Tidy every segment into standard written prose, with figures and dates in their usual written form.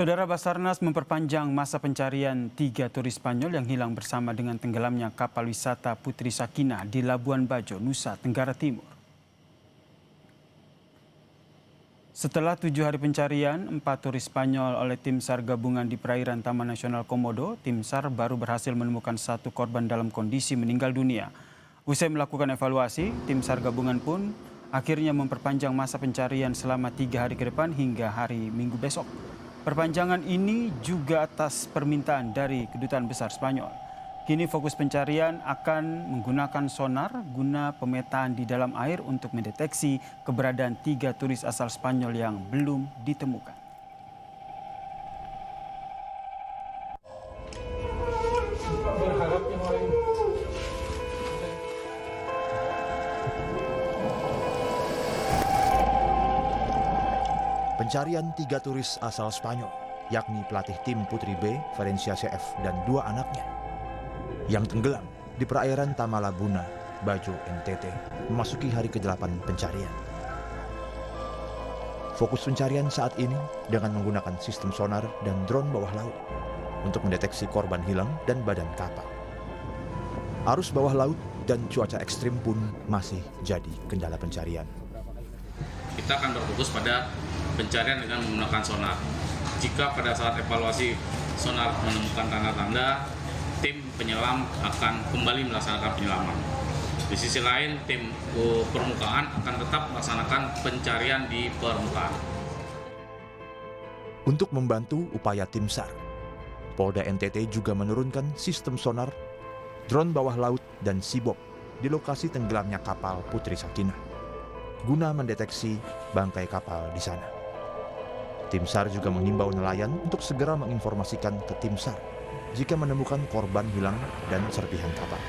Saudara Basarnas memperpanjang masa pencarian 3 turis Spanyol yang hilang bersama dengan tenggelamnya kapal wisata Putri Sakina di Labuan Bajo, Nusa Tenggara Timur. Setelah 7 hari pencarian, 4 turis Spanyol oleh tim SAR gabungan di perairan Taman Nasional Komodo, tim SAR baru berhasil menemukan 1 korban dalam kondisi meninggal dunia. Usai melakukan evaluasi, tim SAR gabungan pun akhirnya memperpanjang masa pencarian selama 3 hari ke depan hingga hari Minggu besok. Perpanjangan ini juga atas permintaan dari Kedutaan Besar Spanyol. Kini fokus pencarian akan menggunakan sonar guna pemetaan di dalam air untuk mendeteksi keberadaan 3 turis asal Spanyol yang belum ditemukan. Pencarian 3 turis asal Spanyol, yakni pelatih tim Putri B, Valencia CF, dan 2 anaknya, yang tenggelam di perairan Tamalabuna, Bajo, NTT, memasuki hari ke-8 pencarian. Fokus pencarian saat ini dengan menggunakan sistem sonar dan drone bawah laut untuk mendeteksi korban hilang dan badan kapal. Arus bawah laut dan cuaca ekstrim pun masih jadi kendala pencarian. Kita akan berfokus pada pencarian dengan menggunakan sonar. Jika pada saat evaluasi sonar menemukan tanda-tanda, tim penyelam akan kembali melaksanakan penyelaman. Di sisi lain, tim permukaan akan tetap melaksanakan pencarian di permukaan. Untuk membantu upaya tim SAR, Polda NTT juga menurunkan sistem sonar, drone bawah laut, dan Seabob di lokasi tenggelamnya kapal Putri Sakina, guna mendeteksi bangkai kapal di sana. Tim SAR juga mengimbau nelayan untuk segera menginformasikan ke tim SAR jika menemukan korban hilang dan serpihan kapal.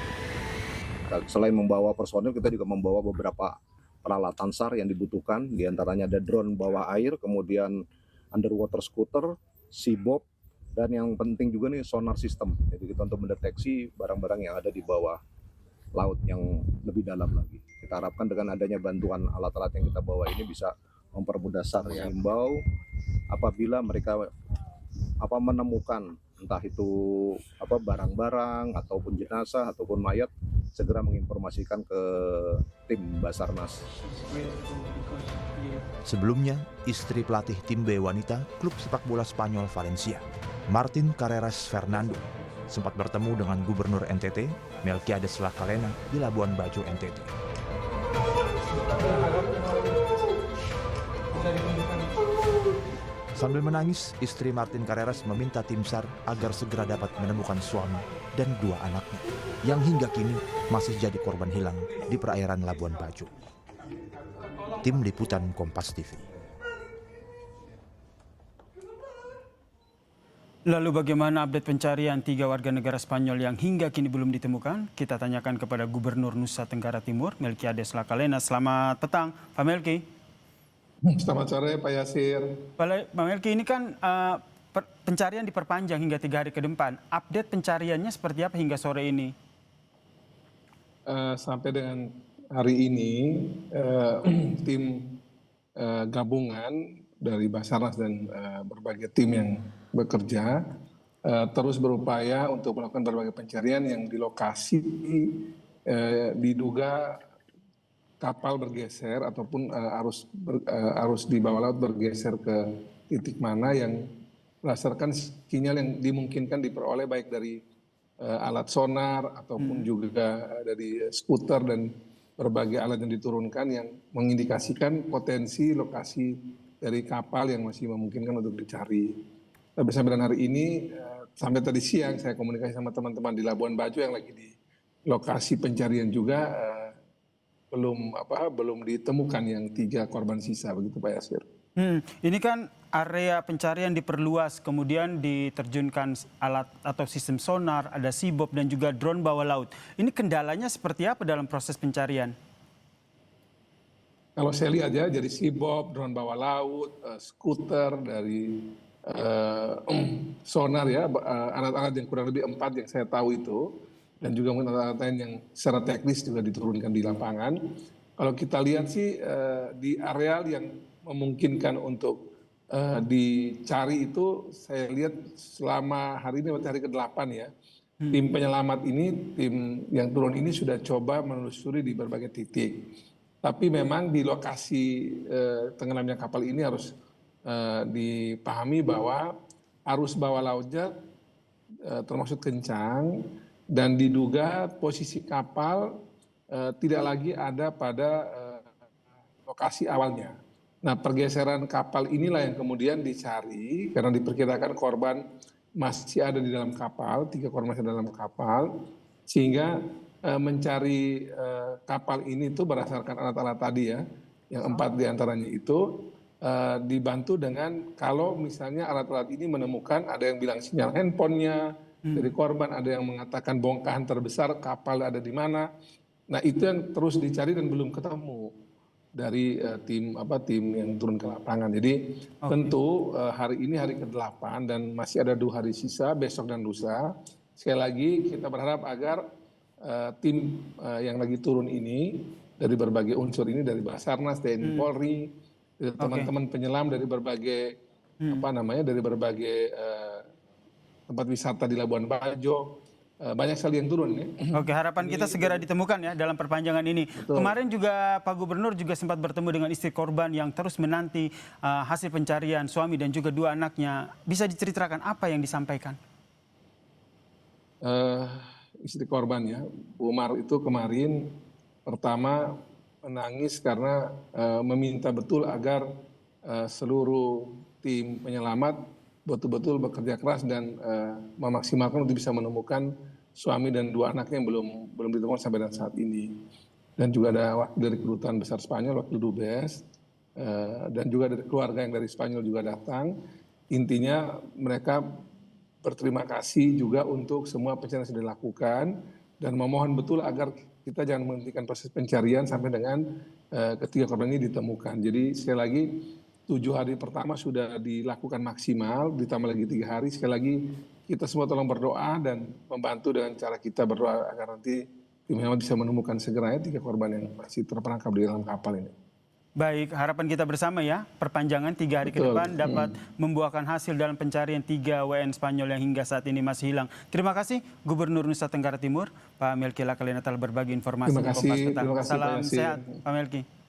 Selain membawa personil, kita juga membawa beberapa peralatan SAR yang dibutuhkan. Di antaranya ada drone bawah air, kemudian underwater scooter, Seabob, dan yang penting juga nih sonar system. Jadi kita untuk mendeteksi barang-barang yang ada di bawah laut yang lebih dalam lagi. Kita harapkan dengan adanya bantuan alat-alat yang kita bawa ini bisa mempermudah SAR. Mengimbau apabila mereka menemukan entah itu barang-barang ataupun jenazah ataupun mayat, segera menginformasikan ke tim Basarnas. Sebelumnya, istri pelatih tim B wanita klub sepak bola Spanyol Valencia, Martin Carreras Fernando, sempat bertemu dengan Gubernur NTT, Melquiades Lakalena, di Labuan Bajo, NTT. Sambil menangis, istri Martin Carreras meminta tim SAR agar segera dapat menemukan suami dan 2 anaknya yang hingga kini masih jadi korban hilang di perairan Labuan Bajo. Tim Liputan Kompas TV. Lalu bagaimana update pencarian 3 warga negara Spanyol yang hingga kini belum ditemukan? Kita tanyakan kepada Gubernur Nusa Tenggara Timur, Melquiades Lakalena. Selamat petang, Pak Melki. Selamat sore Pak Yasir. Pak Melki, ini kan pencarian diperpanjang hingga 3 hari ke depan. Update pencariannya seperti apa hingga sore ini? Sampai dengan hari ini, tim gabungan dari Basarnas dan berbagai tim yang bekerja terus berupaya untuk melakukan berbagai pencarian yang di lokasi diduga kapal bergeser ataupun arus di bawah laut bergeser ke titik mana yang berdasarkan sinyal yang dimungkinkan diperoleh baik dari alat sonar ataupun juga dari skuter dan berbagai alat yang diturunkan yang mengindikasikan potensi lokasi dari kapal yang masih memungkinkan untuk dicari. Tapi sampai dengan hari ini, sampai tadi siang saya komunikasi sama teman-teman di Labuan Bajo yang lagi di lokasi pencarian juga, belum ditemukan yang 3 korban sisa, begitu Pak Yasir. Ini kan area pencarian diperluas, kemudian diterjunkan alat atau sistem sonar, ada Seabob dan juga drone bawah laut. Ini kendalanya seperti apa dalam proses pencarian? Kalau saya lihat ya, jadi Seabob, drone bawah laut, skuter dari sonar ya, alat-alat yang kurang lebih 4 yang saya tahu itu, dan juga mungkin alat-alat lain yang secara teknis juga diturunkan di lapangan. Kalau kita lihat sih di areal yang memungkinkan untuk dicari itu saya lihat selama hari ini hari ke-8 ya. Tim penyelamat ini, tim yang turun ini sudah coba menelusuri di berbagai titik. Tapi memang di lokasi tenggelamnya kapal ini harus dipahami bahwa arus bawah lautnya termasuk kencang dan diduga posisi kapal tidak lagi ada pada lokasi awalnya. Nah, pergeseran kapal inilah yang kemudian dicari karena diperkirakan korban masih ada di dalam kapal, 3 korban masih ada dalam kapal, sehingga mencari kapal ini itu berdasarkan alat-alat tadi ya, yang 4 diantaranya itu dibantu dengan kalau misalnya alat-alat ini menemukan ada yang bilang sinyal handphonenya dari korban, ada yang mengatakan bongkahan terbesar kapal ada di mana. Nah itu yang terus dicari dan belum ketemu dari tim yang turun ke lapangan. Jadi tentu hari ini hari ke-8 dan masih ada 2 hari sisa besok dan lusa. Sekali lagi kita berharap agar tim yang lagi turun ini dari berbagai unsur ini, dari Basarnas, TNI, Polri, dari teman-teman penyelam dari berbagai dari berbagai tempat wisata di Labuan Bajo, banyak sekali yang turun ya. Oke, harapan kita segera ditemukan ya dalam perpanjangan ini. Betul. Kemarin juga Pak Gubernur juga sempat bertemu dengan istri korban yang terus menanti hasil pencarian suami dan juga 2 anaknya. Bisa diceritakan apa yang disampaikan? Istri korban ya, Bu Umar itu kemarin pertama menangis karena meminta betul agar seluruh tim penyelamat betul-betul bekerja keras dan memaksimalkan untuk bisa menemukan suami dan 2 anaknya yang belum ditemukan sampai dan saat ini. Dan juga ada wakil dari Kedutaan Besar Spanyol, wakil Dubes, dan juga dari keluarga yang dari Spanyol juga datang. Intinya mereka berterima kasih juga untuk semua pencarian yang sudah dilakukan dan memohon betul agar kita jangan menghentikan proses pencarian sampai dengan ketiga korban ini ditemukan. Jadi sekali lagi 7 hari pertama sudah dilakukan maksimal, ditambah lagi 3 hari. Sekali lagi kita semua tolong berdoa dan membantu dengan cara kita berdoa agar nanti tim penyelamat bisa menemukan segera 3 korban yang masih terperangkap di dalam kapal ini. Baik, harapan kita bersama ya, perpanjangan 3 hari ke depan dapat membuahkan hasil dalam pencarian 3 WN Spanyol yang hingga saat ini masih hilang. Terima kasih Gubernur Nusa Tenggara Timur, Pak Melki Lakalena telah berbagi informasi. Terima kasih. Salam sehat, Pak Melki.